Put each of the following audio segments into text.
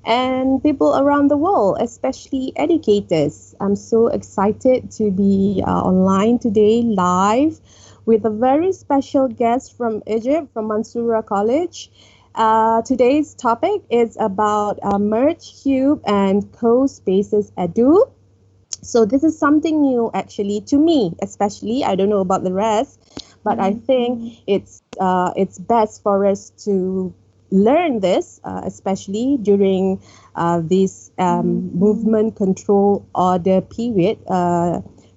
and people around the world, especially educators. I'm so excited to be online today, live, with a very special guest from Egypt, from Mansoura College. Today's topic is about Merge Cube and CoSpaces Edu. So this is something new actually to me, especially. I don't know about the rest, but I think it's best for us to learn this, especially during this movement control order period.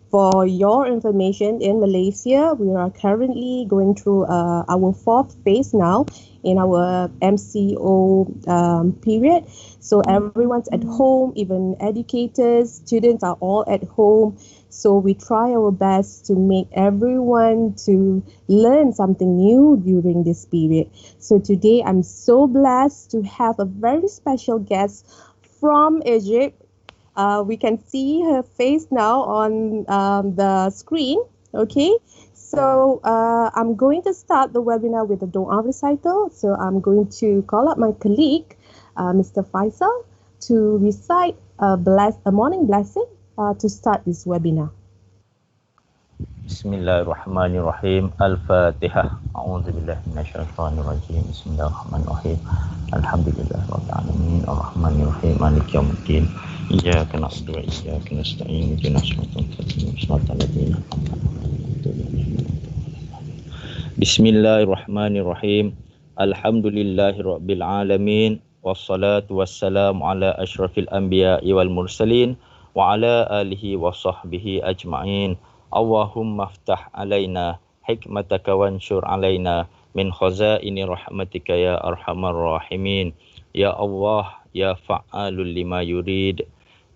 For your information, in Malaysia, we are currently going through our fourth phase now in our MCO period. So everyone's at home, even educators, students are all at home. So we try our best to make everyone to learn something new during this period. So today I'm so blessed to have a very special guest from Egypt. We can see her face now on the screen. Okay, so I'm going to start the webinar with a Dua recital. So I'm going to call up my colleague, Mr. Faisal, to recite a morning blessing to start this webinar. Bismillahirrahmanirrahim. Al-Fatihah. A'udzubillahi minasyaitonirrajim. Bismillahirrahmanirrahim. Alhamdulillahirabbil alamin. Arrahmanirrahim. Maliki yaumiddin. Iyyaka na'budu wa iyyaka nasta'in. Ihdinas siratal mustaqim. Shiratal ladzina an'amta 'alaihim. Bismillahirrahmanirrahim. Alhamdulillahirabbil alamin. Wassalatu wassalamu ala asyrafil anbiya'i wal mursalin wa ala alihi wa sahbihi ajma'in. Allahumma aftah alaina hikmataka wanshur alaina min khazaini rahmatika ya arhamar rahimin. Ya Allah, ya fa'alul lima yurid.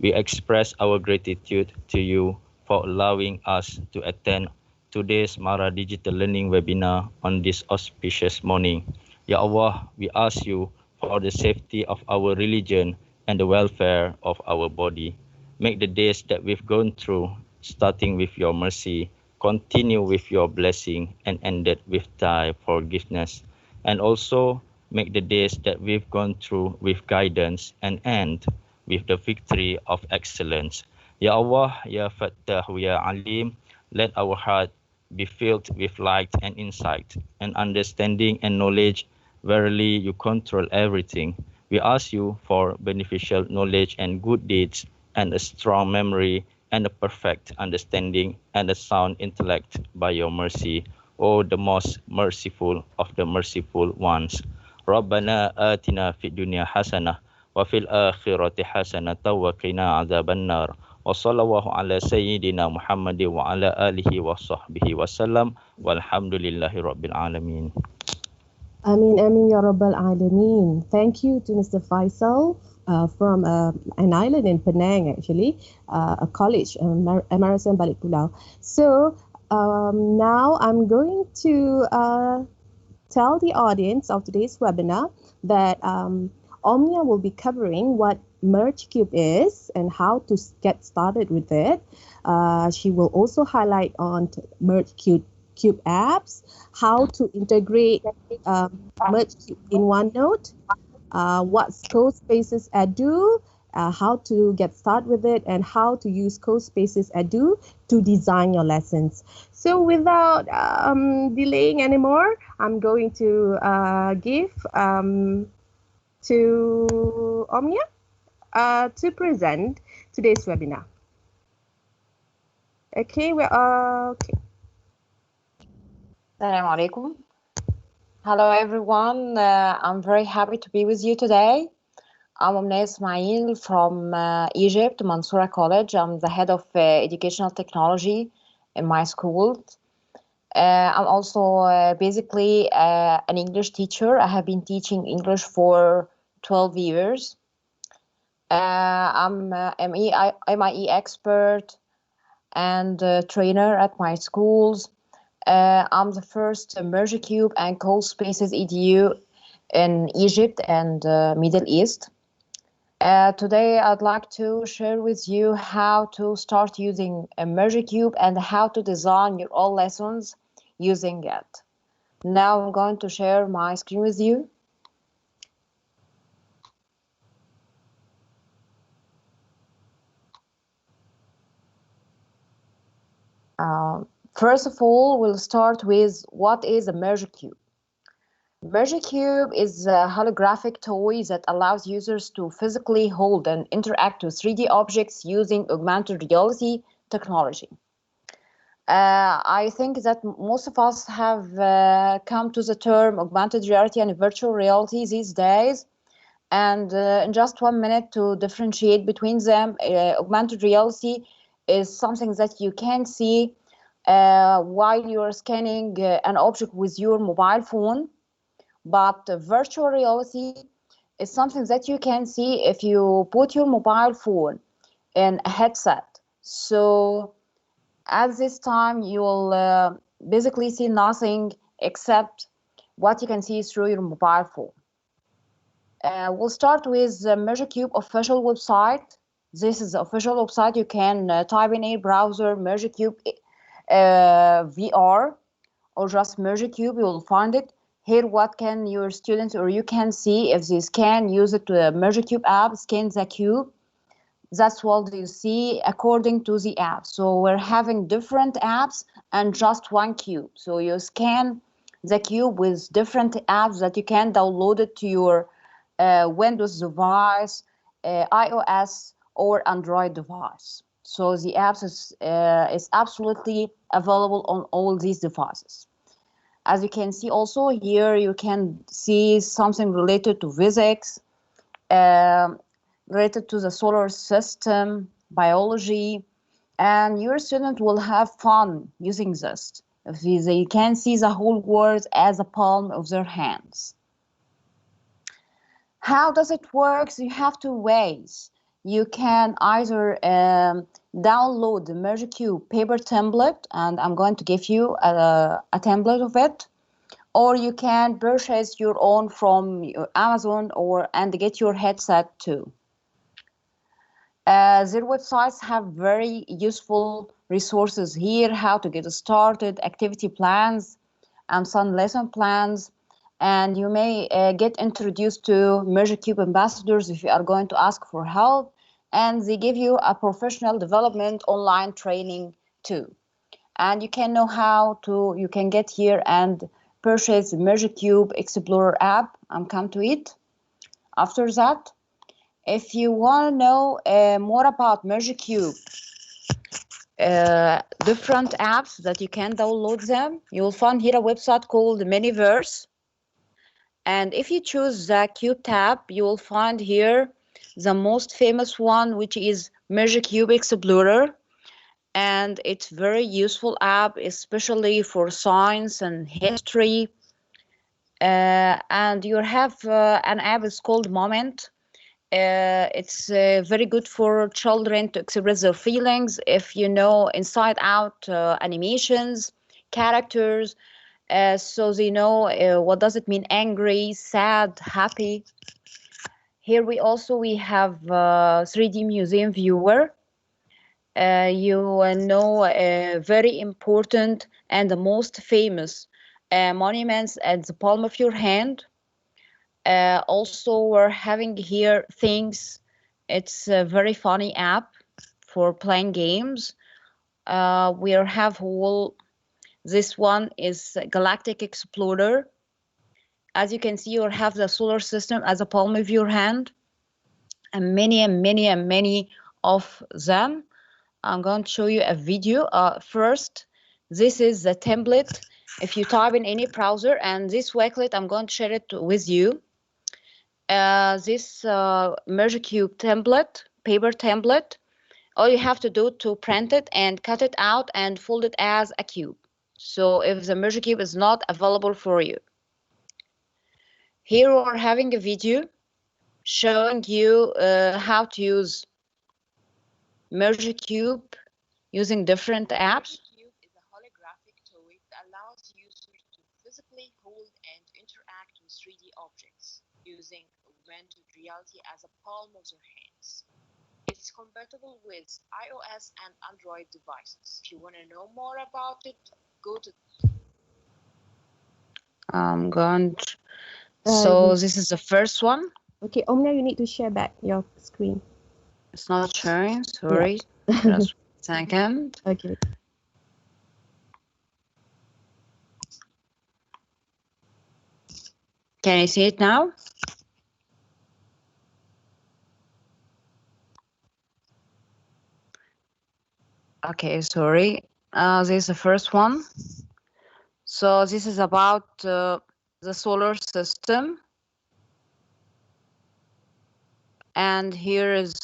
We express our gratitude to you for allowing us to attend today's Mara Digital Learning webinar on this auspicious morning. Ya Allah, we ask you for the safety of our religion and the welfare of our body. Make the days that we've gone through, starting with your mercy, continue with your blessing, and ended with thy forgiveness. And also make the days that we've gone through with guidance and end with the victory of excellence. Ya Allah, Ya Fattah, Ya Alim, let our heart be filled with light and insight and understanding and knowledge. Verily, you control everything. We ask you for beneficial knowledge and good deeds and a strong memory and a perfect understanding and a sound intellect by your mercy, O the most merciful of the merciful ones. Rabbana atina fid dunya hasanah wa fil akhirati hasanah wa qina adzaban nar. Wa sallallahu ala sayyidina Muhammadin wa ala alihi wa sahbihi wasallam. Walhamdulillahi rabbil alamin. Ameen, Ameen, Ya Rabbal Alameen. Thank you to Mr. Faisal from an island in Penang, actually, a college, MRSM Balik Pulau. So now I'm going to tell the audience of today's webinar that Omnia will be covering what Merge Cube is and how to get started with it. She will also highlight on Merge Cube apps, how to integrate Merge Cube in OneNote, what's CoSpaces Edu, how to get started with it, and how to use CoSpaces Edu to design your lessons. So without delaying anymore, I'm going to give to Omnia to present today's webinar. Okay, okay. Assalamu alaikum. Hello everyone, I'm very happy to be with you today. I'm Omnia Ismail from Egypt, Mansoura College. I'm the head of educational technology in my school. I'm also basically an English teacher. I have been teaching English for 12 years. I'm an MIE expert and trainer at my schools. I'm the first Merge Cube and CoSpaces Edu in Egypt and Middle East. Today, I'd like to share with you how to start using a Merge Cube and how to design your own lessons using it. Now I'm going to share my screen with you. First of all, we'll start with what is a Merge Cube. Merge Cube is a holographic toy that allows users to physically hold and interact with 3D objects using augmented reality technology. I think that most of us have come to the term augmented reality and virtual reality these days. And in just 1 minute to differentiate between them, augmented reality is something that you can see while you're scanning an object with your mobile phone. But virtual reality is something that you can see if you put your mobile phone in a headset. So at this time, you'll basically see nothing except what you can see through your mobile phone. We'll start with the Merge Cube official website. This is the official website. You can type in a browser Merge Cube VR or just Merge Cube. You will find it. Here, what can your students or you can see if they scan, use it to the Merge Cube app, scan the cube. That's what you see according to the app. So we're having different apps and just one cube. So you scan the cube with different apps that you can download it to your Windows device, iOS, or Android device. So the apps is absolutely available on all these devices. As you can see also here, you can see something related to physics, related to the solar system, biology, and your student will have fun using this. They can see the whole world as a palm of their hands. How does it work? So you have two ways. You can either download the Merge Cube paper template, and I'm going to give you a template of it, or you can purchase your own from Amazon and get your headset too. Their websites have very useful resources here, how to get started, activity plans, and some lesson plans. And you may get introduced to Merge Cube ambassadors if you are going to ask for help. And they give you a professional development online training too. And you can know you can get here and purchase the Merge Cube Explorer app and come to it. After that, if you want to know more about Merge Cube, different apps that you can download them, you will find here a website called Miniverse. And if you choose the Cube tab, you will find here the most famous one, which is Merge Cube Explorer. And it's very useful app, especially for science and history. And you have an app is called Moment. It's very good for children to express their feelings. If you know inside out animations, characters, so they know what does it mean angry, sad, happy. Here we have 3D museum viewer. You know very important and the most famous monuments at the palm of your hand. Also, we're having here things. It's a very funny app for playing games. We have this one is Galactic Explorer. As you can see, you have the solar system as a palm of your hand, and many of them. I'm going to show you a video. First, this is the template. If you type in any browser, and this website, I'm going to share it with you. This Merge Cube template, paper template, all you have to do to print it and cut it out and fold it as a cube. So if the Merge Cube is not available for you. Here we're having a video showing you how to use Merge Cube using different apps. Merge Cube is a holographic toy that allows users to physically hold and interact with 3D objects using augmented reality as a palm of their hands. It's compatible with iOS and Android devices. If you want to know more about it, go to... I'm going to... So this is the first one. Okay, Omnia, you need to share back your screen. It's not sharing, sorry. Yeah. Just a second. Okay. Can you see it now? Okay, sorry. This is the first one. So this is about the solar system. And here is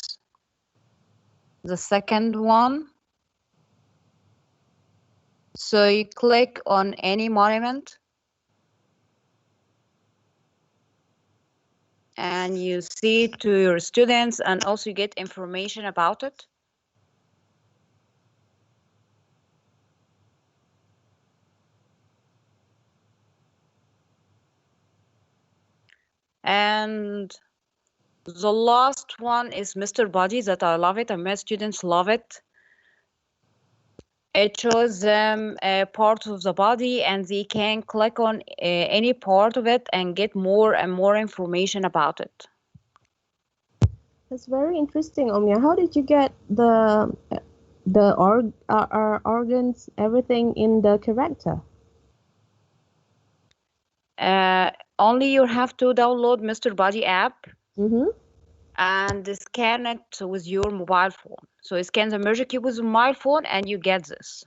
the second one. So you click on any monument and you see it to your students, and also you get information about it. And the last one is Mr. Body, that I love it, and my students love it. It shows them a part of the body, and they can click on any part of it and get more and more information about it. That's very interesting, Omnia. How did you get the organs, everything in the character? Only you have to download Mr. Body app. Mm-hmm. And scan it with your mobile phone. So you scan the Merge Cube with your mobile phone and you get this.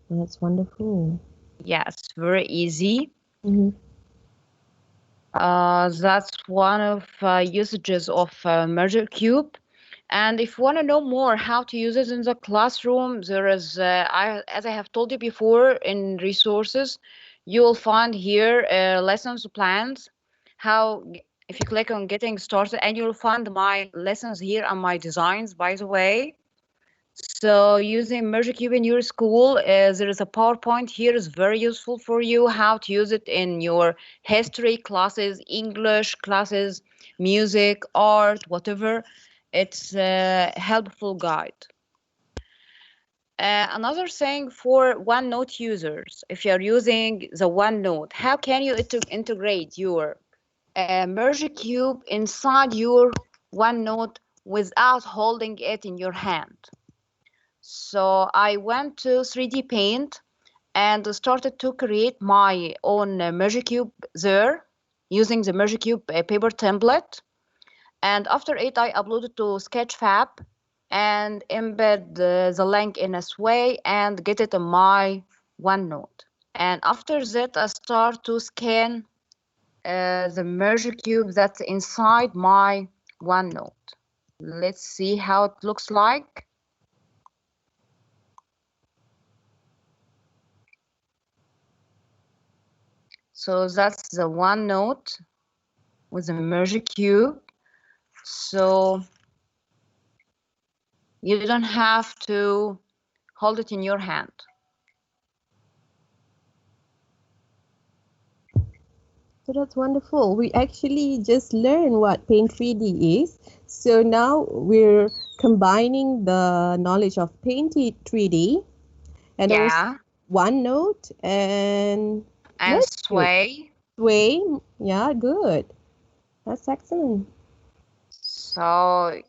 That's wonderful. Yes, very easy. Mm-hmm. That's one of usages of Merge Cube. And if you want to know more how to use it in the classroom, there is, as I have told you before, in resources, you will find here lessons plans, if you click on getting started, and you'll find my lessons here and my designs, by the way. So using Merge Cube in your school, there is a PowerPoint here is very useful for you, how to use it in your history classes, English classes, music, art, whatever. It's a helpful guide. Another thing for OneNote users, if you're using the OneNote, how can you integrate your Merge Cube inside your OneNote without holding it in your hand? So I went to 3D Paint and started to create my own Merge Cube there using the Merge Cube paper template. And after it, I uploaded to Sketchfab and embed the link in a way and get it in my OneNote. And after that, I start to scan the Merge Cube that's inside my OneNote. Let's see how it looks like. So that's the OneNote with the Merge Cube. So you don't have to hold it in your hand. So that's wonderful. We actually just learned what Paint 3D is. So now we're combining the knowledge of Paint 3D and also OneNote and Sway. Sway. Yeah, good. That's excellent. So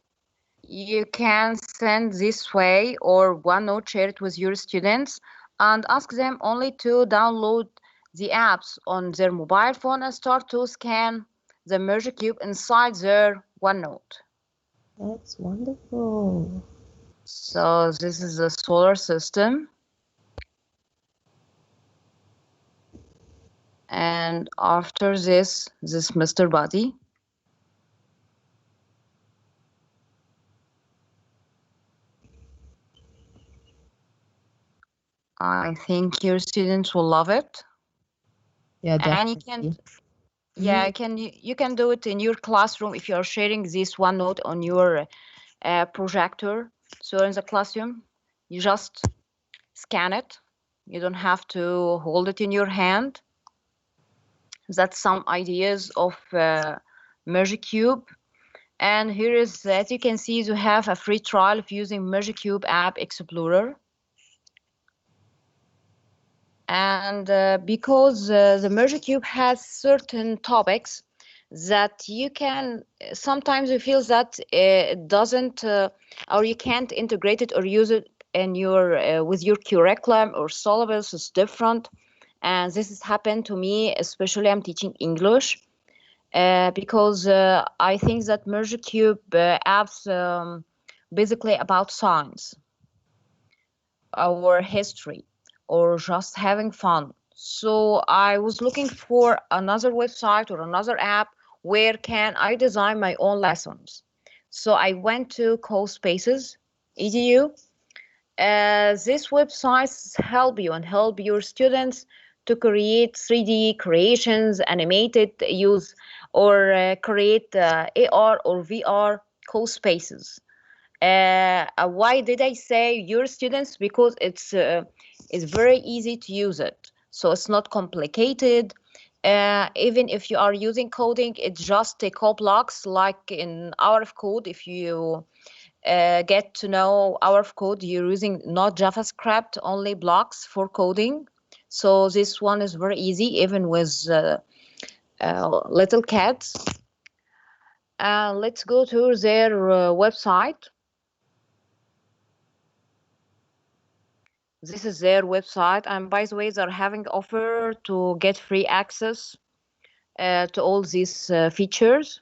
you can send this way or OneNote, share it with your students and ask them only to download the apps on their mobile phone and start to scan the Merge Cube inside their OneNote. That's wonderful. So this is the solar system. And after this Mr. Body. I think your students will love it. Yeah, definitely. And you can do it in your classroom if you're sharing this OneNote on your projector. So in the classroom, you just scan it. You don't have to hold it in your hand. That's some ideas of Merge Cube. And here is, as you can see, you have a free trial of using Merge Cube App Explorer. And because the Merge Cube has certain topics that you can, sometimes you feel that it doesn't, or you can't integrate it or use it in your with your curriculum or syllabus is different. And this has happened to me, especially I'm teaching English, because I think that Merge Cube apps basically about science or history or just having fun. So I was looking for another website or another app where can I design my own lessons. So I went to CoSpaces Edu. These websites help you and help your students to create 3D creations, animated use, or create AR or VR CoSpaces. Why did I say your students? Because it's very easy to use it. So it's not complicated. Even if you are using coding, it's just a couple blocks like in Hour of Code. If you get to know Hour of Code, you're using not JavaScript, only blocks for coding. So this one is very easy, even with little cats. Let's go to their website. This is their website, and by the way, they're having offer to get free access to all these features.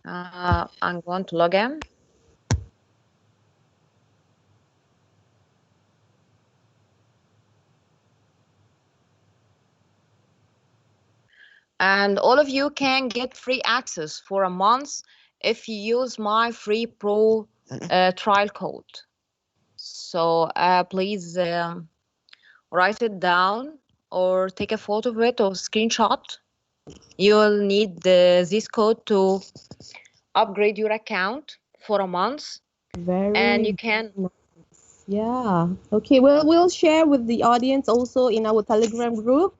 I'm going to log in. And all of you can get free access for a month if you use my free pro trial code. So please write it down or take a photo of it or screenshot. You'll need this code to upgrade your account for a month. And you can nice. Yeah. Okay. We'll share with the audience also in our Telegram group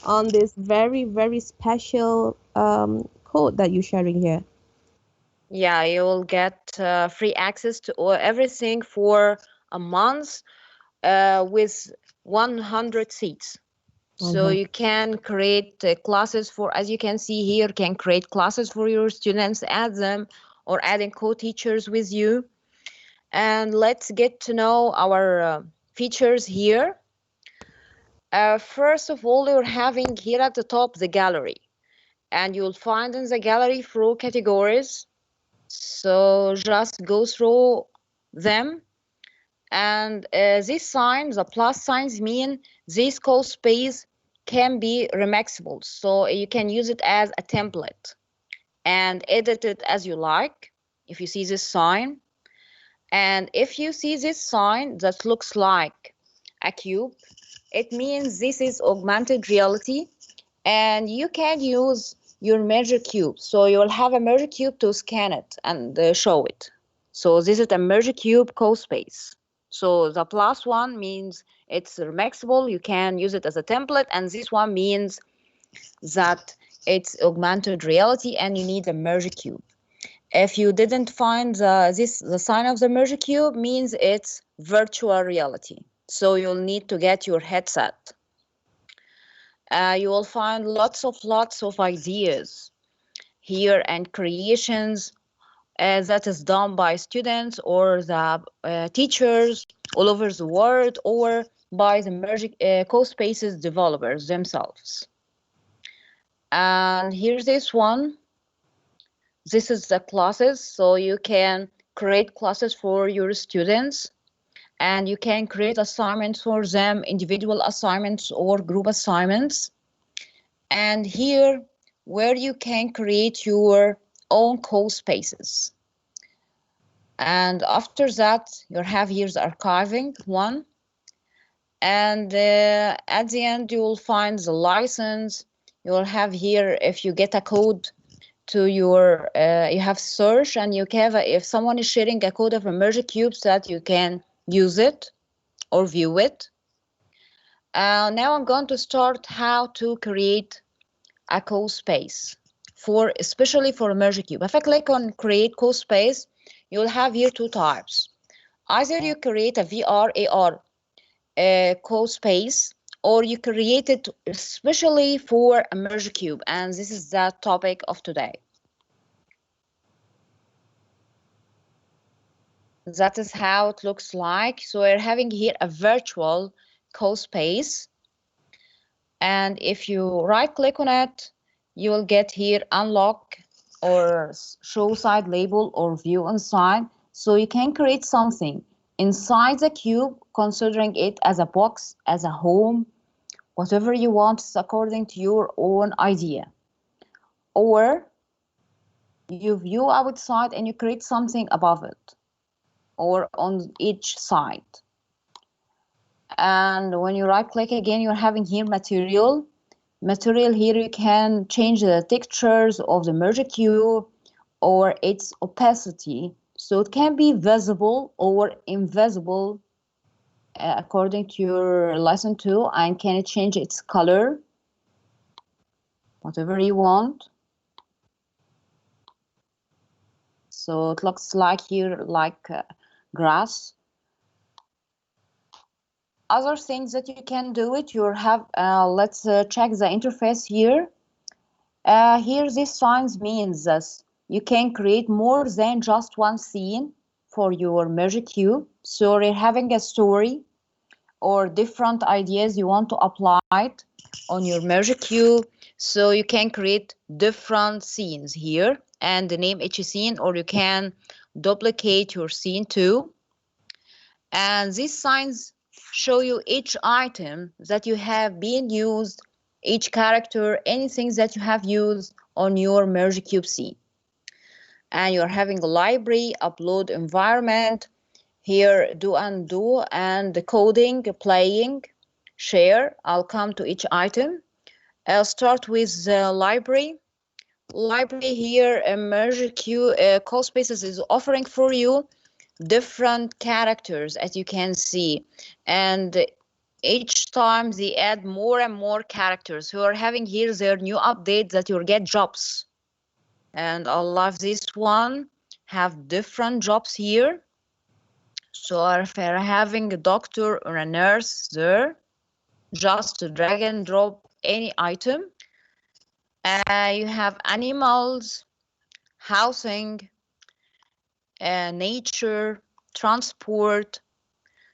on this very special code that you're sharing here. Yeah, you will get free access to everything for a month with 100 seats. So you can create classes for, as you can see here, can create classes for your students, add them, or adding co-teachers with you. And let's get to know our features here. First of all, you're having here at the top the gallery, and you'll find in the gallery through categories. So just go through them. And these signs, the plus signs, mean this code space can be remixable. So you can use it as a template and edit it as you like. If you see this sign, and if you see this sign that looks like a cube, it means this is augmented reality, and you can use your Merge Cube. So you'll have a Merge Cube to scan it and show it. So this is a Merge Cube CoSpace. So the plus one means it's remixable, you can use it as a template, and this one means that it's augmented reality and you need a Merge Cube. If you didn't find the sign of the Merge Cube, means it's virtual reality. So you'll need to get your headset. You will find lots of ideas here and creations that is done by students or the teachers all over the world, or by the Merge CoSpaces developers themselves. And here's this one. This is the classes, so you can create classes for your students, and you can create assignments for them, individual assignments or group assignments. And here, where you can create your own CoSpaces. And after that, you have here's archiving one. And at the end, you will find the license. You will have here, if you get a code to your, you have search, and you have, if someone is sharing a code of a Merge Cube, so that you can use it or view it. Now I'm going to start how to create a CoSpace for, especially for a Merge Cube. If I click on create CoSpace, you'll have here two types. Either you create a VR, AR CoSpace, or you create it especially for a Merge Cube, and this is the topic of today. That is how it looks like. So we're having here a virtual CoSpace. And if you right click on it, you will get here unlock or show side label or view inside. So you can create something inside the cube, considering it as a box, as a home, whatever you want according to your own idea. Or you view outside and you create something above it or on each side. And when you right click again, you're having here material. Material here, you can change the textures of the Merge Cube or its opacity. So it can be visible or invisible according to your lesson 2, and can change its color, whatever you want. So it looks like here like grass. Other things that you can do it, you have, let's check the interface here. Here this signs means that you can create more than just one scene for your Merge Cube. So you're having a story or different ideas you want to apply it on your Merge Cube. So you can create different scenes here and name each scene, or you can duplicate your scene too. And these signs show you each item that you have been used, each character, anything that you have used on your Merge Cube scene. And you're having a library, upload environment, here do undo, and the coding, playing, share. I'll come to each item. I'll start with the library. Library here, Merge Cube CoSpaces is offering for you different characters, as you can see, and each time they add more and more characters who are having here their new update that you'll get jobs. And I love this one, have different jobs here. So if you're having a doctor or a nurse there, just drag and drop any item. You have animals, housing, nature, transport.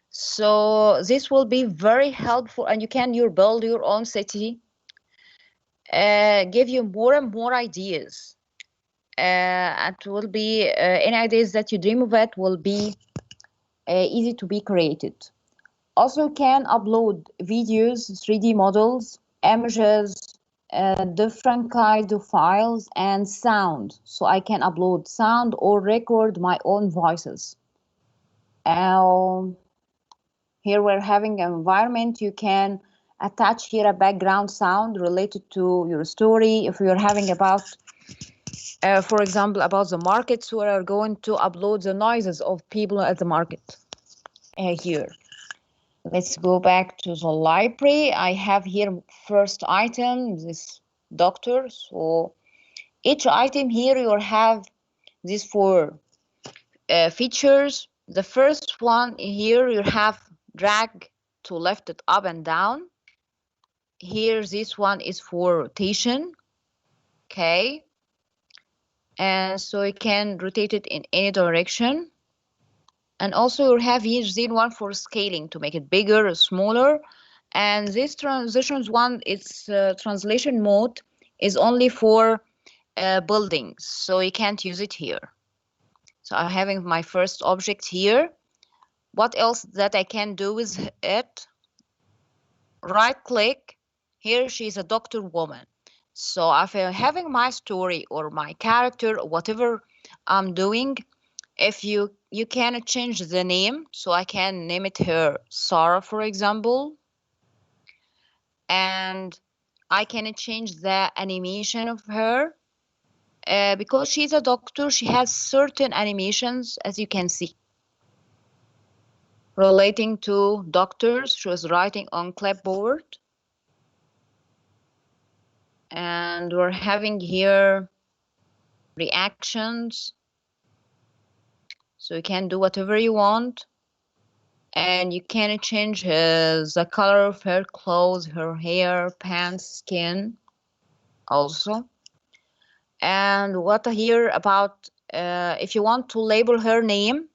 So this will be very helpful, and you can build your own city, give you more and more ideas. It will be any ideas that you dream of it will be easy to be created. Also can upload videos, 3D models, images, different kinds of files, and sound. So I can upload sound or record my own voices. Here we're having an environment. You can attach here a background sound related to your story. If you're having about, for example, about the markets, we are going to upload the noises of people at the market here. Let's go back to the library. I have here first item, this doctor. So each item here you have these 4 features. The first one here you have drag to lift it up and down. Here this one is for rotation. Okay. And so you can rotate it in any direction. And also you have here the one for scaling to make it bigger or smaller. And this transitions one, its translation mode is only for buildings, so you can't use it here. So I'm having my first object here. What else that I can do with it? Right click. Here she's a doctor woman. So if I'm having my story or my character, or whatever I'm doing, if you can change the name, so I can name it her Sarah, for example, and I can change the animation of her because she's a doctor. She has certain animations, as you can see, relating to doctors. She was writing on clipboard, and we're having here reactions. So you can do whatever you want, and you can change the color of her clothes, her hair, pants, skin also. And what I hear about, if you want to label her name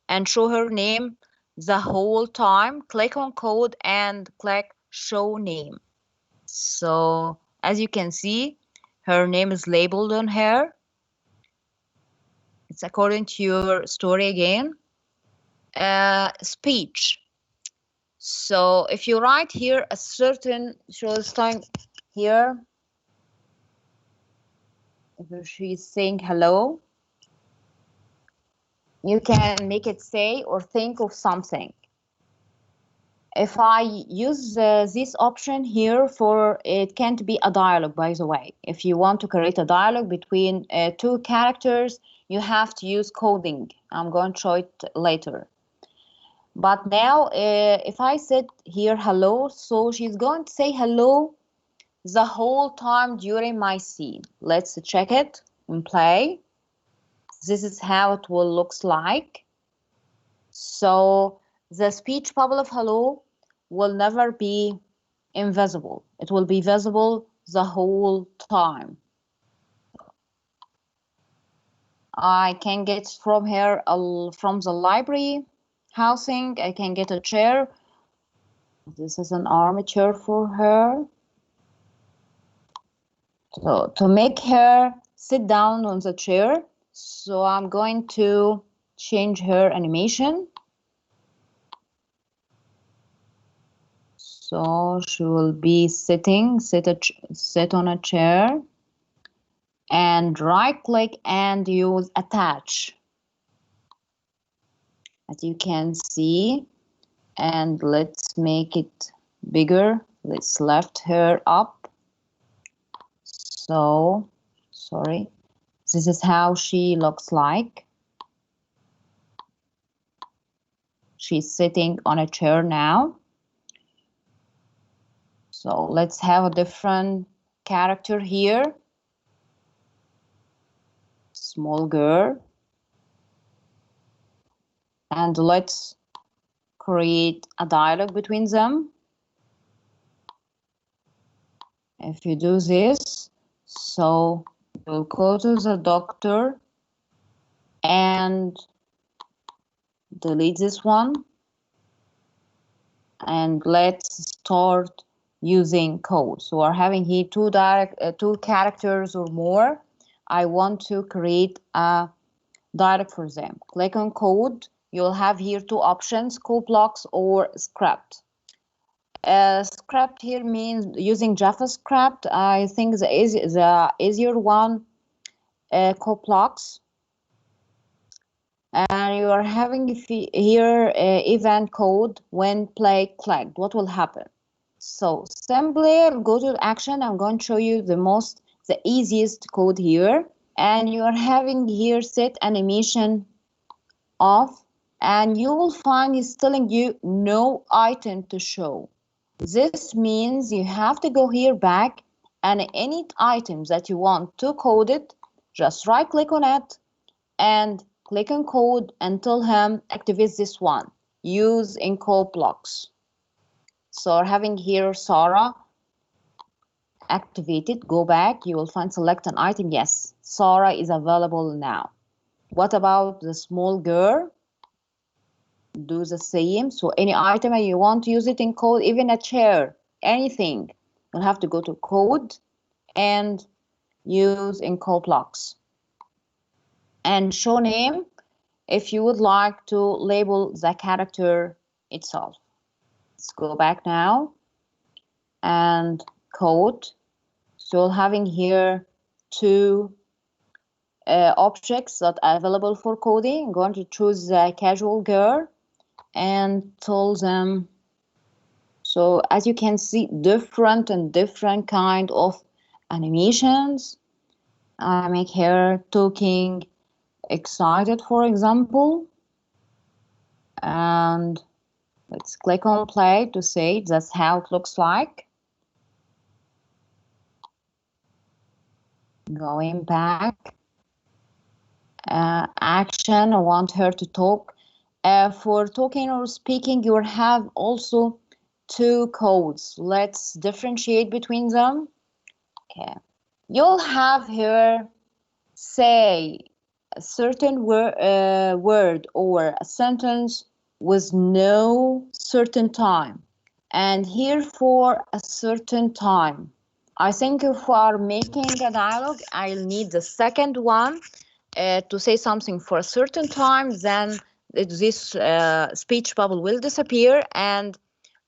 and show her name, the whole time, click on code and click show name. So as you can see, her name is labeled on here. It's according to your story again. Speech. So if you write here a certain, so this time here, if she's saying hello, you can make it say or think of something. If I use this option here for, it can't be a dialogue, by the way. If you want to create a dialogue between two characters, you have to use coding. I'm going to show it later. But now, if I said here hello, so she's going to say hello the whole time during my scene. Let's check it and play. This is how it will looks like. So the speech bubble of hello will never be invisible. It will be visible the whole time. I can get from here, from the library housing, I can get a chair. This is an armature for her. So to make her sit down on the chair, so I'm going to change her animation. So she will be sit on a chair, and right click and use attach. As you can see, and let's make it bigger. Let's lift her up. So, sorry, this is how she looks like. She's sitting on a chair now. So let's have a different character here. Small girl. And let's create a dialogue between them. If you do this, so you'll go to the doctor and delete this one. And let's start using code. So we're having here two characters or more. I want to create a dialogue for them. Click on code. You'll have here two options, code blocks or script. Script here means using JavaScript. I think the easier one, code blocks. And you are having here event code when play clicked. What will happen? So simply go to action. I'm going to show you the easiest code here. And you are having here set animation off, and you will find it's telling you no item to show. This means you have to go here back, and any items that you want to code it, just right click on it and click on code and tell him activate this one, use in code blocks. So we're having here Sarah activated. Go back, you will find select an item. Yes, Sarah is available now. What about the small girl? Do the same. So any item you want to use it in code, even a chair, anything, you'll have to go to code and use in code blocks. And show name if you would like to label the character itself. Let's go back now and code. So having here two objects that are available for coding. I'm going to choose the casual girl and tell them. So as you can see, different kind of animations. I make her talking excited, for example, and let's click on play to say that's how it looks like. Going back, action, I want her to talk. For talking or speaking, you have also two codes. Let's differentiate between them. Okay, you'll have here say a certain word or a sentence with no certain time, and here for a certain time. I think if we are making a dialogue, I'll need the second one to say something for a certain time, then this speech bubble will disappear and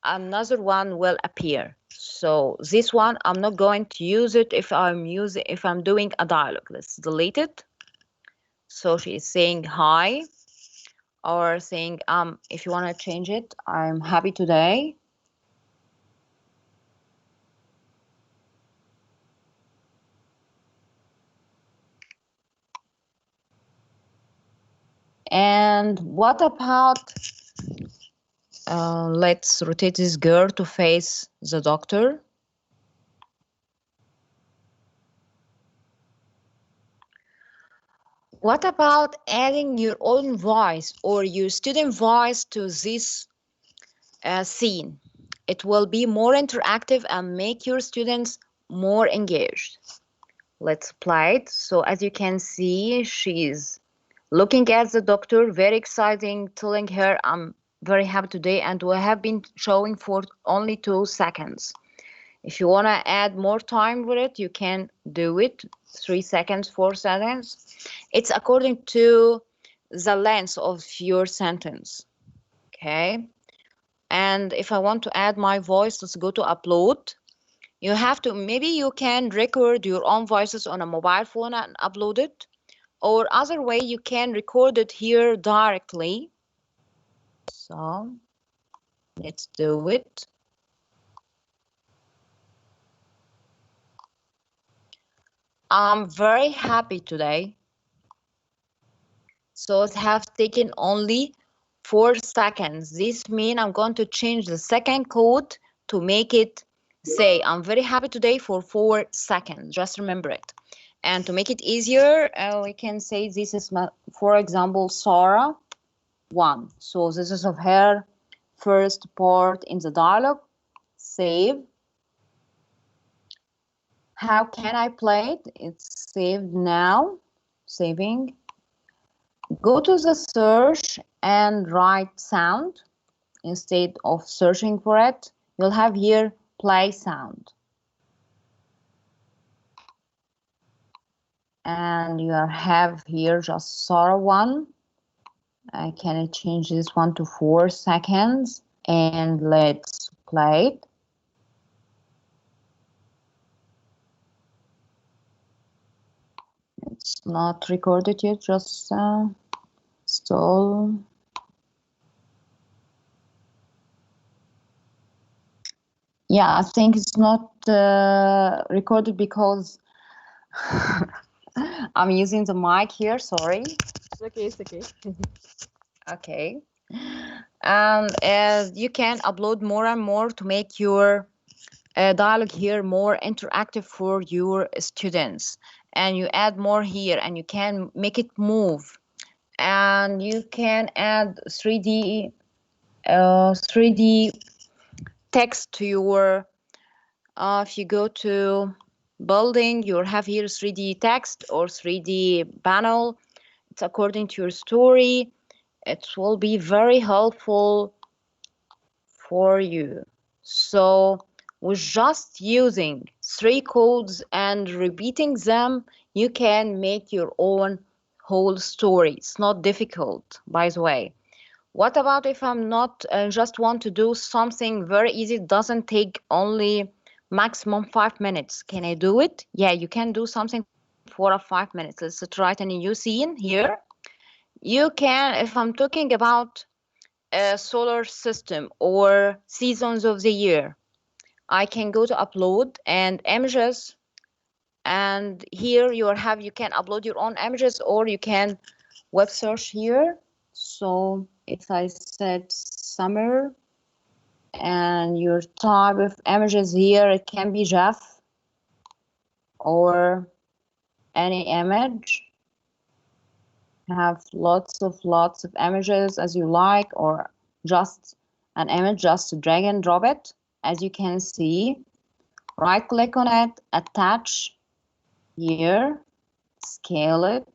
another one will appear. So this one I'm not going to use it if I'm doing a dialogue. Let's delete it. So she is saying hi, or saying if you want to change it, I'm happy today. And what about let's rotate this girl to face the doctor. What about adding your own voice or your student voice to this scene? It will be more interactive and make your students more engaged. Let's play it. So as you can see, she's looking at the doctor, very exciting, telling her, I'm very happy today, and we have been showing for only 2 seconds. If you want to add more time with it, you can do it, 3 seconds, 4 seconds. It's according to the length of your sentence, okay? And if I want to add my voice, let's go to upload. You have to, maybe you can record your own voices on a mobile phone and upload it, or other way you can record it here directly. So let's do it. I'm very happy today. So it have taken only 4 seconds. This means I'm going to change the second code to make it say I'm very happy today for 4 seconds. Just remember it. And to make it easier, we can say this is, for example, Sarah 1. So this is of her first part in the dialogue. Save. How can I play it? It's saved now. Saving. Go to the search and write sound. Instead of searching for it, you'll have here play sound. And you have here just Sarah 1. I can change this one to 4 seconds and let's play it. It's not recorded yet, just stall. Yeah, I think it's not recorded because I'm using the mic here, sorry. It's okay, it's okay. Okay. And you can upload more and more to make your dialogue here more interactive for your students. And you add more here and you can make it move. And you can add 3D text to your, if you go to building, you'll have here 3D text or 3D panel. It's according to your story. It will be very helpful for you. So with just using 3 codes and repeating them, you can make your own whole story. It's not difficult, by the way. What about if I'm not just want to do something very easy, doesn't take only maximum 5 minutes? Can I do it? Yeah, you can do something for 5 minutes. Let's try it in a new scene here. You can, if I'm talking about a solar system or seasons of the year, I can go to upload and images, and here you can upload your own images or you can web search here. So if I said summer and your type of images here, it can be Jeff or any image. Have lots of images as you like, or just an image, just to drag and drop it. As you can see, right click on it, attach here, scale it.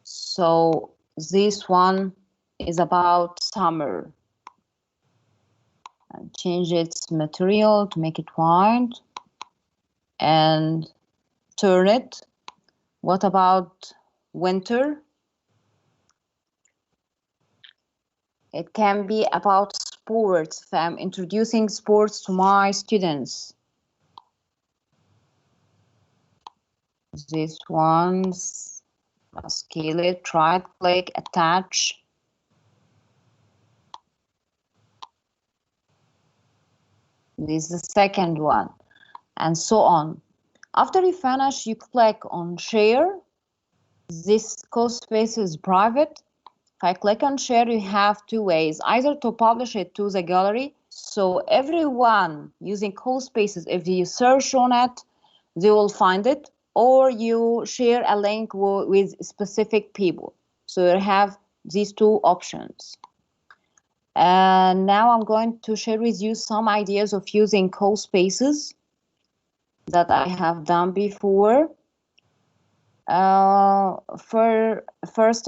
So this one is about summer. And change its material to make it white and turn it. What about winter? It can be about sports, if I'm introducing sports to my students. These ones, scale it, right click, attach. This is the second one, and so on. After you finish, you click on share. This CoSpace is private. If I click on share, you have two ways, either to publish it to the gallery, so everyone using CoSpaces, if you search on it, they will find it, or you share a link with specific people. So you have these two options. And now I'm going to share with you some ideas of using CoSpaces that I have done before. First,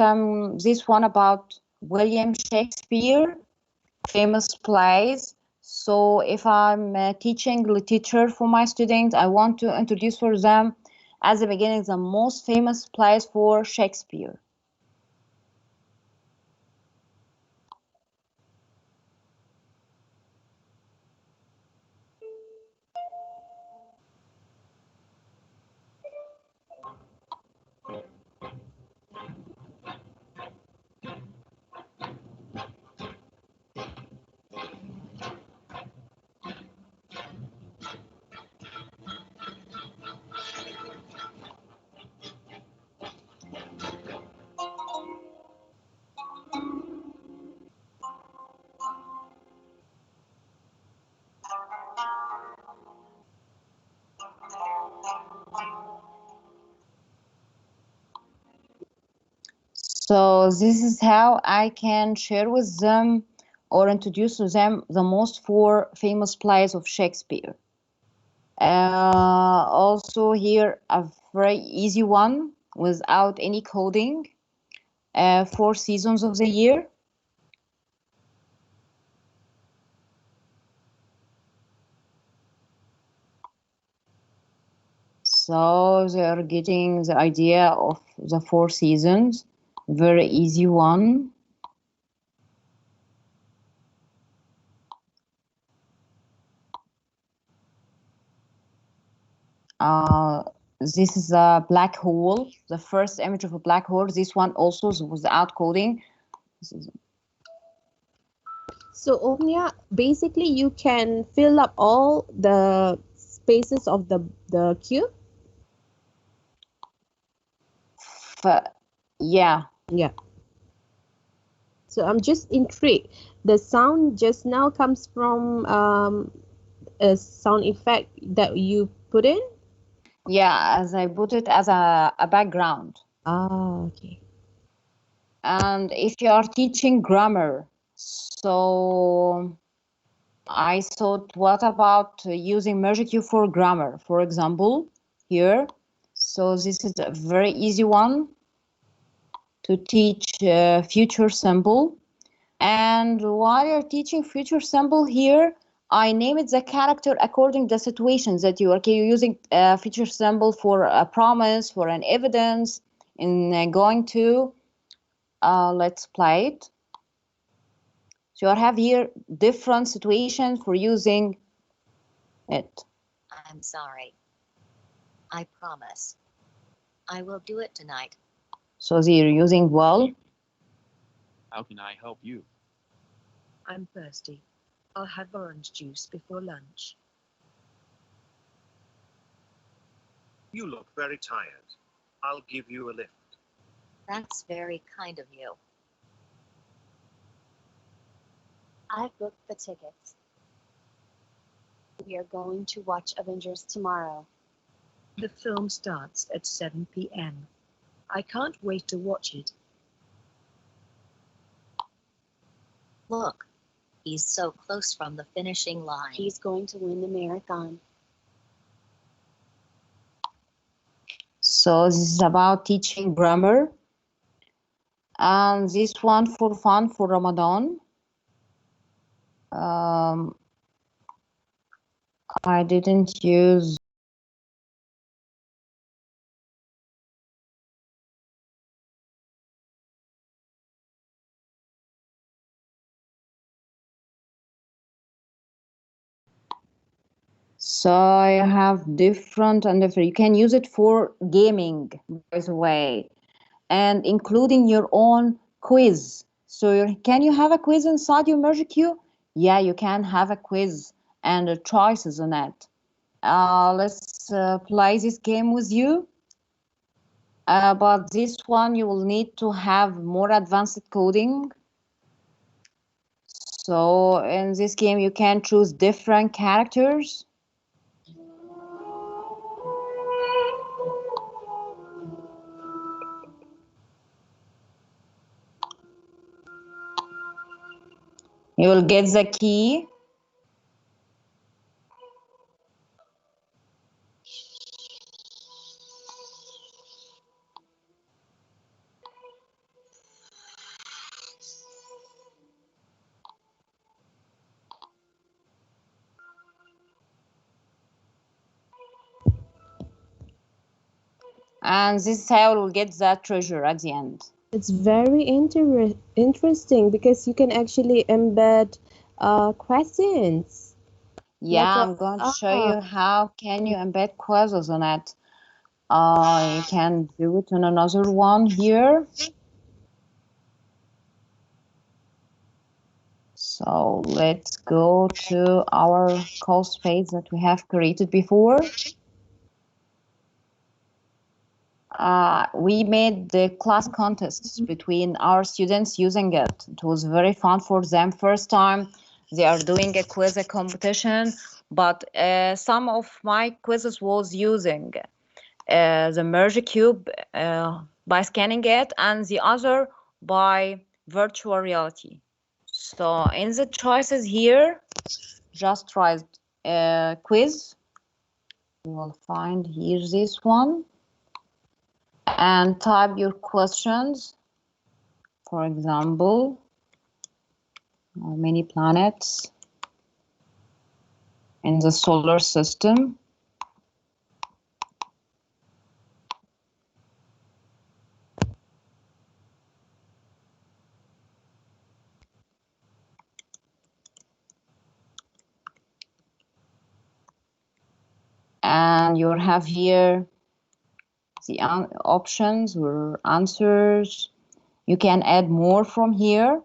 this one about William Shakespeare, famous plays. So if I'm teaching literature for my students, I want to introduce for them at the beginning the most famous plays for Shakespeare. So this is how I can share with them or introduce to them the most four famous plays of Shakespeare. Also here a very easy one without any coding, 4 seasons of the year. So they are getting the idea of the 4 seasons. Very easy one. This is a black hole, the first image of a black hole. This one also was without coding. So Omnia, basically you can fill up all the spaces of the cube? Yeah. Yeah. So I'm just intrigued. The sound just now comes from a sound effect that you put in? Yeah, as I put it as a background. Ah, okay. And if you are teaching grammar, so I thought, what about using Merge Cube for grammar, for example, here. So this is a very easy one to teach future simple. And while you're teaching future simple here, I name it the character according to the situations that you are using future simple for a promise, for an evidence, in going to. Let's play it. So you have here different situations for using it. I'm sorry. I promise. I will do it tonight. So they're using well. How can I help you? I'm thirsty. I'll have orange juice before lunch. You look very tired. I'll give you a lift. That's very kind of you. I've booked the tickets. We are going to watch Avengers tomorrow. The film starts at 7 p.m. I can't wait to watch it. Look, he's so close from the finishing line. He's going to win the marathon. So this is about teaching grammar. And this one for fun for Ramadan. I didn't use. So I have different and different. You can use it for gaming, by the way, and including your own quiz. So can you have a quiz inside your Merge Cube? Yeah, you can have a quiz and choices on it. Let's play this game with you. But this one you will need to have more advanced coding. So in this game you can choose different characters. You will get the key. And this is how we'll get that treasure at the end. It's very interesting because you can actually embed questions. Yeah, Like I'm going to show you how can you embed quizzes on it. You can do it on another one here. So let's go to our CoSpace that we have created before. We made the class contests between our students using it. It was very fun for them. First time they are doing a quiz competition, but some of my quizzes was using the Merge Cube by scanning it, and the other by virtual reality. So in the choices here, just write quiz. You will find here this one. And type your questions. For example, how many planets in the solar system? And you'll have here the options or answers. You can add more from here.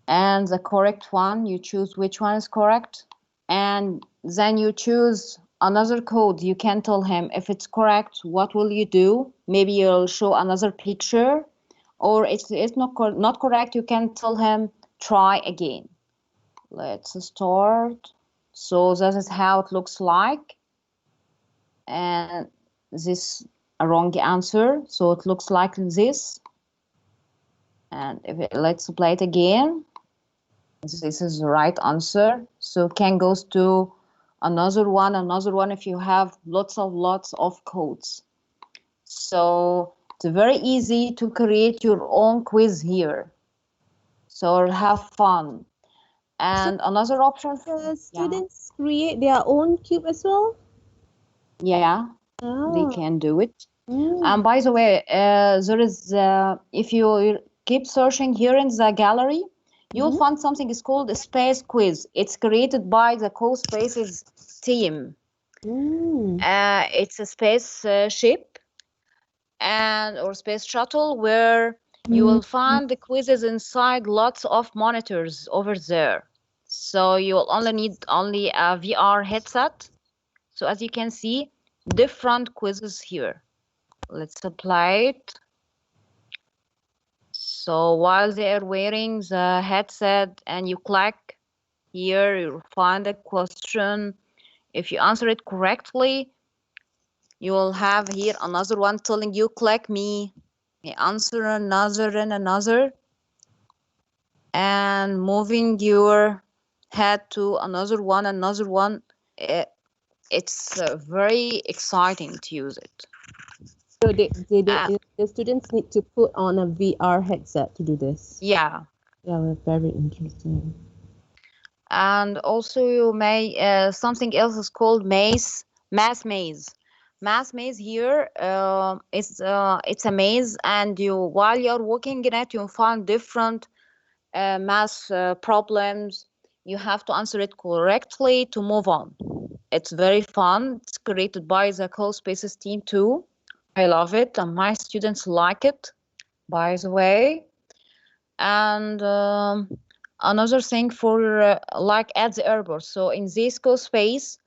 And the correct one, you choose which one is correct. And then you choose another code. You can tell him if it's correct, what will you do? Maybe you'll show another picture. Or it's not correct, you can tell him try again. Let's start. So this is how it looks like. And this a wrong answer, so it looks like this. And let's play it again. This is the right answer. So can goes to another one if you have lots of codes. So it's very easy to create your own quiz here. So have fun. And another option. The students create their own cube as well? Yeah, they can do it. And by the way, there is, if you keep searching here in the gallery, you'll find something is called a space quiz. It's created by the CoSpaces team. It's a space ship or space shuttle where you will find the quizzes inside lots of monitors over there. So you'll only need a VR headset. So as you can see, different quizzes here. Let's apply it. So while they are wearing the headset and you click here, you'll find a question. If you answer it correctly, you will have here another one telling you click me. You answer another and another. And moving your head to another one. It's very exciting to use it. So Uh, the students need to put on a VR headset to do this. yeah. Yeah, very interesting. And also you may something else is called mass maze. Mass maze here it's a maze, and you while you're walking in it you find different math problems. You have to answer it correctly to move on. It's very fun. It's created by the CoSpaces team too. I love it, and my students like it, by the way. And another thing for like at the airport. So in this CoSpace,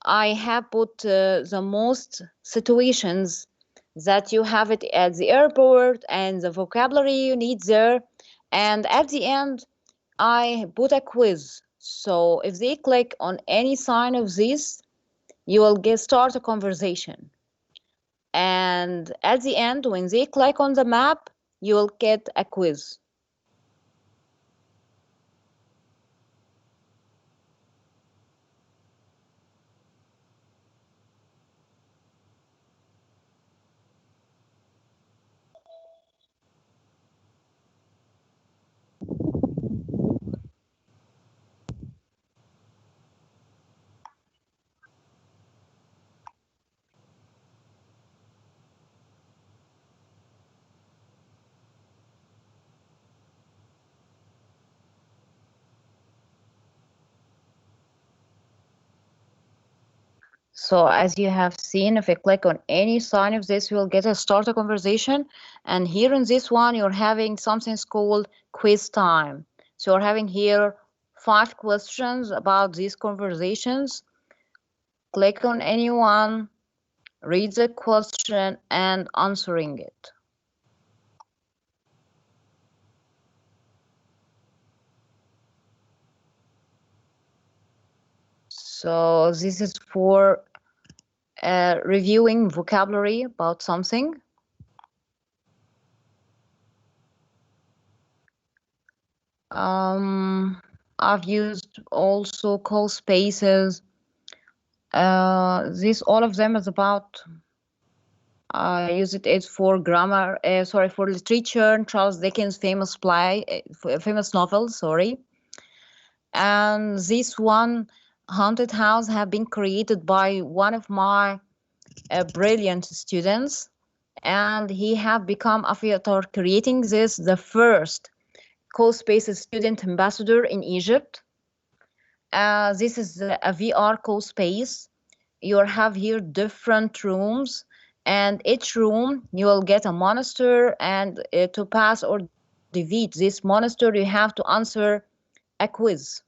I have put the most situations that you have it at the airport and the vocabulary you need there. And at the end, I put a quiz. So if they click on any sign of this, you will get start a conversation. And at the end, when they click on the map, you will get a quiz. So as you have seen, if you click on any sign of this, you will get a start a conversation. And here in this one, you're having something called quiz time. So you're having here 5 questions about these conversations. Click on any one, read the question and answering it. So this is for reviewing vocabulary about something. I've used also CoSpaces. This all of them is about. I use it as for grammar. Sorry, for literature. Charles Dickens' famous play, famous novel. Sorry, and this one, Haunted House, have been created by one of my brilliant students, and he have become after creating this the first CoSpaces student ambassador in Egypt. This is a VR CoSpace. You have here different rooms, and each room you will get a monster, and to pass or defeat this monster you have to answer a quiz.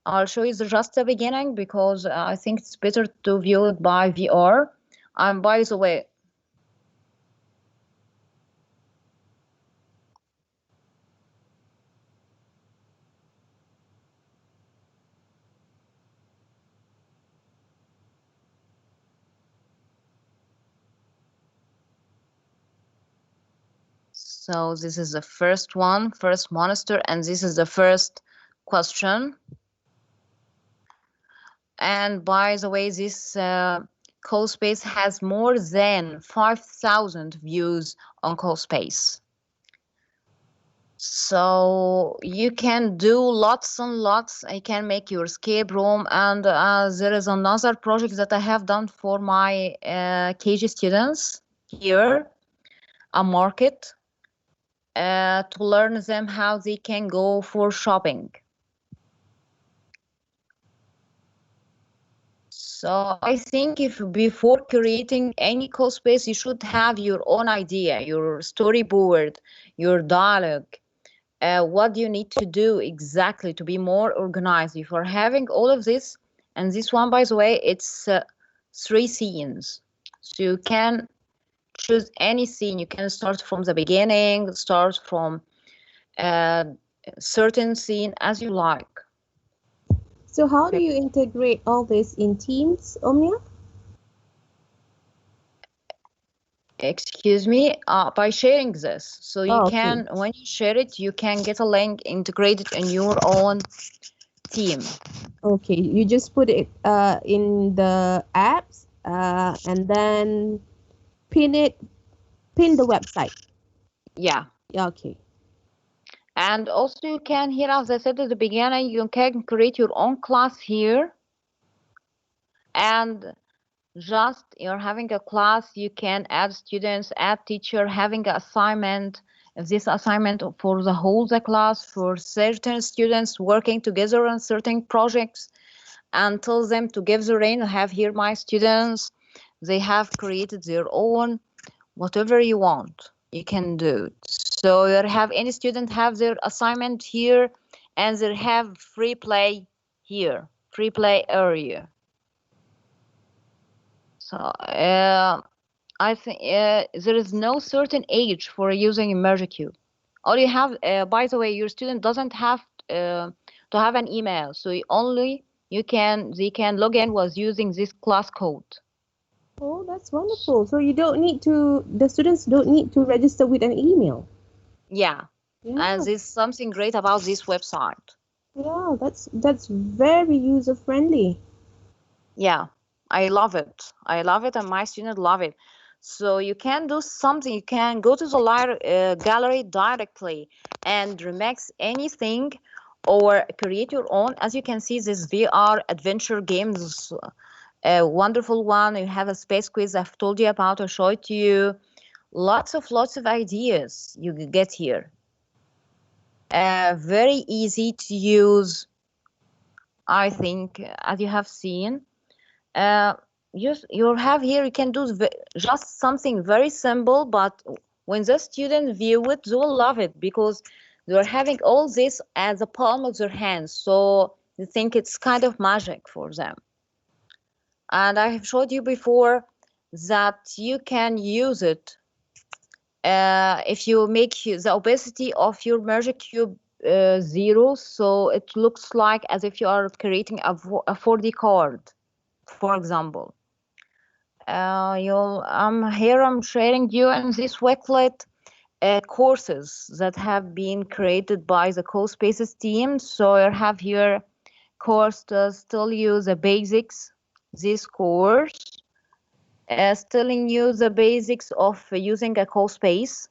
I'll show you just the beginning because I think it's better to view it by VR. And by the way, so this is the first one, first monster, and this is the first question. And by the way, this CoSpace has more than 5,000 views on CoSpace. So you can do lots and lots. I can make your escape room, and there is another project that I have done for my KG students here, a market, to learn them how they can go for shopping. So I think if before creating any CoSpace, you should have your own idea, your storyboard, your dialogue. What do you need to do exactly to be more organized? If you're having all of this, and this one, by the way, it's 3 scenes. So you can choose any scene. You can start from the beginning, start from a certain scene as you like. So how do you integrate all this in Teams, Omnia? Excuse me, by sharing this. So you can, Okay. when you share it, you can get a link integrated in your own team. Okay, you just put it in the apps and then pin the website. Yeah. Okay. And also you can here, as I said at the beginning, you can create your own class here. And just you're having a class, you can add students, add teacher, having an assignment. If this assignment for the class, for certain students working together on certain projects, and tell them to give the rain. I have here my students. They have created their own, whatever you want, you can do. So you have any student have their assignment here, and they have free play here, free play area. So I think there is no certain age for using Merge Cube. All you have, by the way, your student doesn't have to have an email, so they can log in with using this class code. Oh, that's wonderful. So the students don't need to register with an email. Yeah. And this is something great about this website. Yeah, that's very user friendly. Yeah, I love it. I love it, and my students love it. So you can do something. You can go to the gallery directly and remix anything or create your own. As you can see, this VR adventure games, a wonderful one. You have a space quiz I've told you about. I showed to you. Lots of ideas you get here. Very easy to use, I think, as you have seen. You have here, you can do just something very simple, but when the student view it, they will love it because they're having all this at the palm of their hands. So they think it's kind of magic for them. And I have showed you before that you can use it if you make the opacity of your Merge Cube 0, so it looks like as if you are creating a 4D card, for example. I'm sharing you in this Wiklet courses that have been created by the CoSpaces team. So I have here course to still use the basics. This course telling you the basics of using a CoSpace.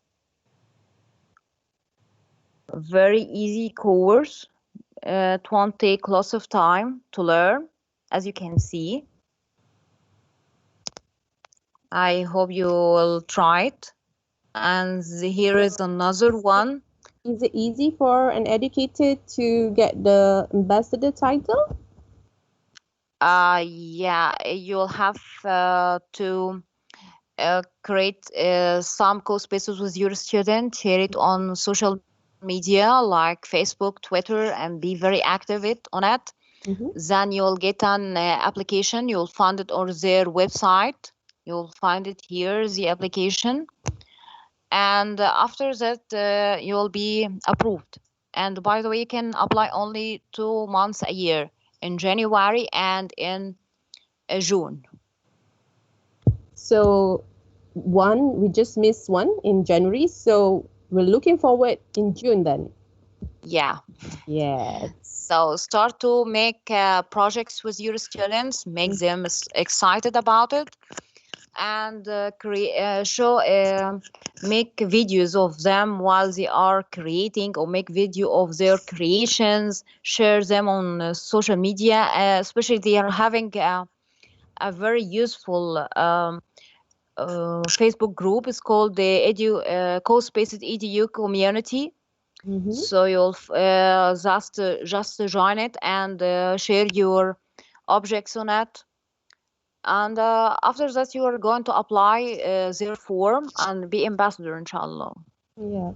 Very easy course. It won't take lots of time to learn, as you can see. I hope you will try it. And here is another one. Is it easy for an educator to get the ambassador title? Yeah, you'll have to create some CoSpaces with your student, share it on social media like Facebook, Twitter, and be very active on it. Then you'll get an application. You'll find it on their website. You'll find it here, the application. And after that, you'll be approved. And by the way, you can apply only 2 months a year, in January and in June. So we just missed one in January. So we're looking forward in June then. Yeah. Yeah. So start to make projects with your students, make them excited about it, and make videos of them while they are creating, or make video of their creations, share them on social media, especially they are having a very useful Facebook group. It's called the CoSpaces Edu community. So you'll just join it and share your objects on it. And after that, you are going to apply their form and be ambassador, inshallah. Yeah.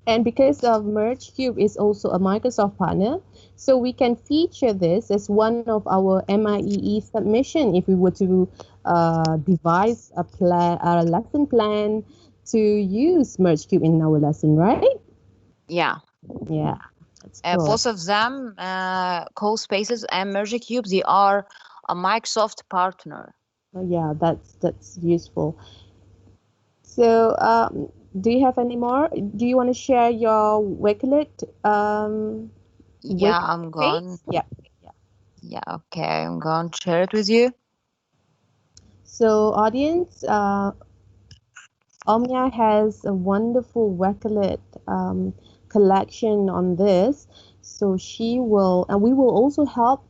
And because Merge Cube is also a Microsoft partner, so we can feature this as one of our MIEE submission if we were to devise a lesson plan to use Merge Cube in our lesson, right? Yeah. Yeah. That's cool. Both of them, CoSpaces and Merge Cube, they are a Microsoft partner. Oh, yeah, that's useful. So, do you have any more? Do you want to share your Wiklet? Yeah, I'm going. Yeah, okay, I'm going to share it with you. So, audience, Omnia has a wonderful Wakelet collection on this. So she will, and we will also help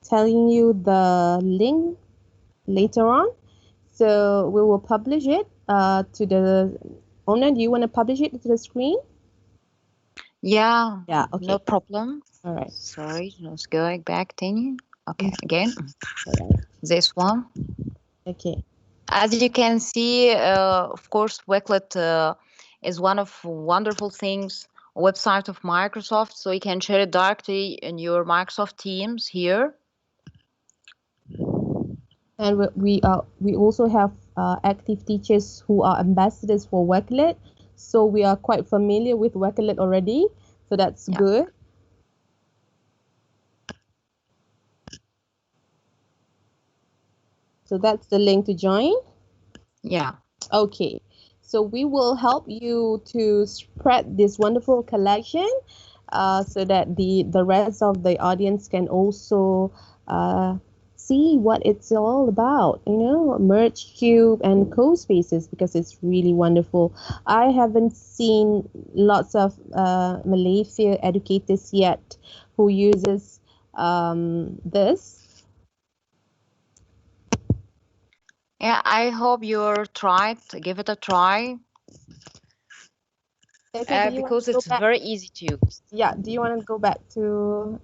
telling you the link later on. So we will publish it to the Omnia. Do you want to publish it to the screen? Yeah, Yeah, okay. no problem. All right. Sorry, just going back, Tanya. Okay, again. All right. This one. Okay. As you can see, of course, Wakelet is one of wonderful things, website of Microsoft, so you can share it directly in your Microsoft Teams here. And we also have active teachers who are ambassadors for Wakelet, so we are quite familiar with Wakelet already, so that's good. So that's the link to join? Yeah. Okay. So we will help you to spread this wonderful collection so that the rest of the audience can also see what it's all about, you know, Merge Cube and CoSpaces, because it's really wonderful. I haven't seen lots of Malaysia educators yet who uses this. Yeah, I hope you're tried. Give it a try. Okay, because it's very easy to use. Yeah, do you want to go back to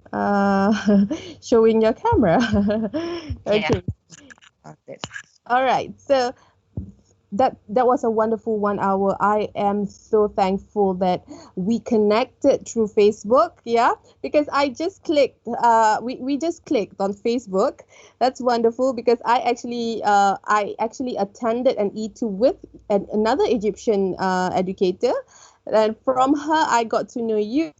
showing your camera? Okay. Yeah. All right. So that was a wonderful 1 hour. I am so thankful that we connected through Facebook. Yeah, because I just clicked. We just clicked on Facebook. That's wonderful because I actually attended an E2 with another Egyptian educator. And from her, I got to know you,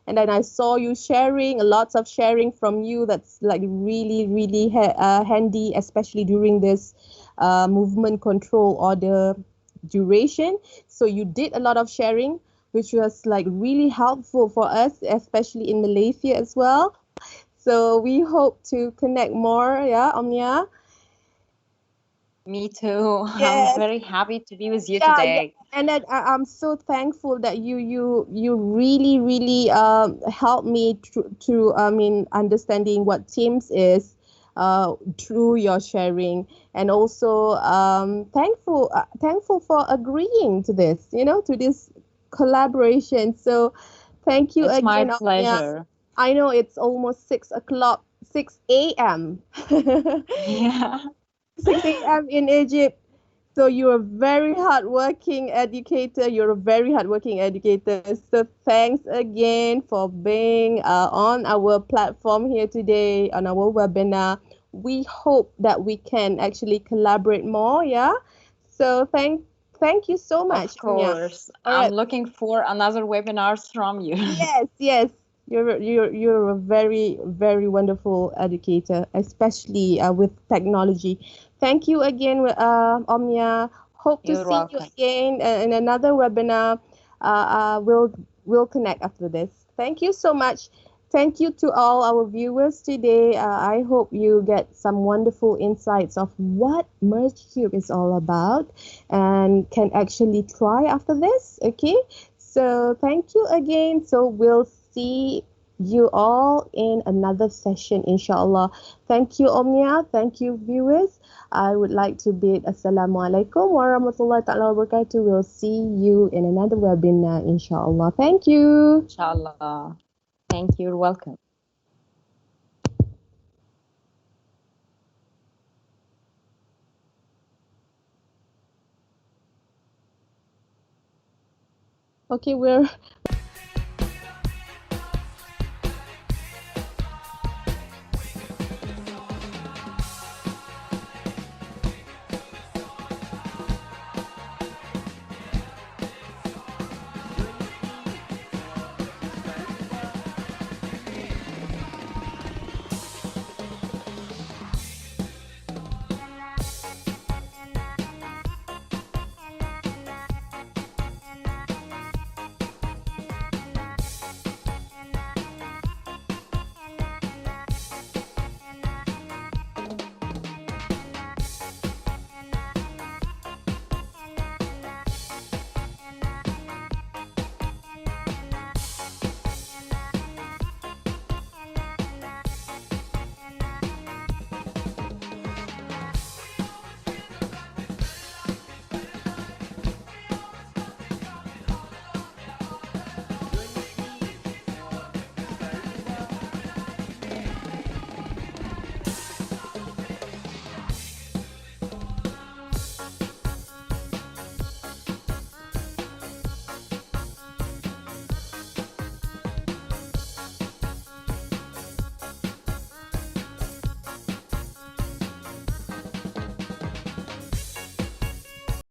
and then I saw you sharing, lots of sharing from you. That's like really, really handy, especially during this movement control order duration. So you did a lot of sharing, which was like really helpful for us, especially in Malaysia as well. So we hope to connect more, yeah, Omnia. Me too. Yes. I'm very happy to be with you today. Yeah. And then I'm so thankful that you really helped me to understanding what Teams is through your sharing, and also thankful for agreeing to this, to this collaboration. So thank you it's again. my pleasure. I know it's almost 6 o'clock, 6 a.m. Yeah. 6 a.m. in Egypt. So you're a very hardworking educator. You're a very hardworking educator. So thanks again for being on our platform here today on our webinar. We hope that we can actually collaborate more. Yeah. So thank you so much. Of course. I'm looking for another webinars from you. Yes. You're a very, very wonderful educator, especially with technology. Thank you again, Omnia. Hope to You're see welcome. you again in another webinar. We'll connect after this. Thank you so much. Thank you to all our viewers today. I hope you get some wonderful insights of what Merge Cube is all about and can actually try after this. Okay. So thank you again. So we'll see you all in another session, inshallah. Thank you, Omnia. Thank you, viewers. I would like to bid Assalamualaikum warahmatullahi ta'ala wabarakatuh. We'll see you in another webinar, inshallah. Thank you. Inshallah. Thank you. You're welcome. Okay, we're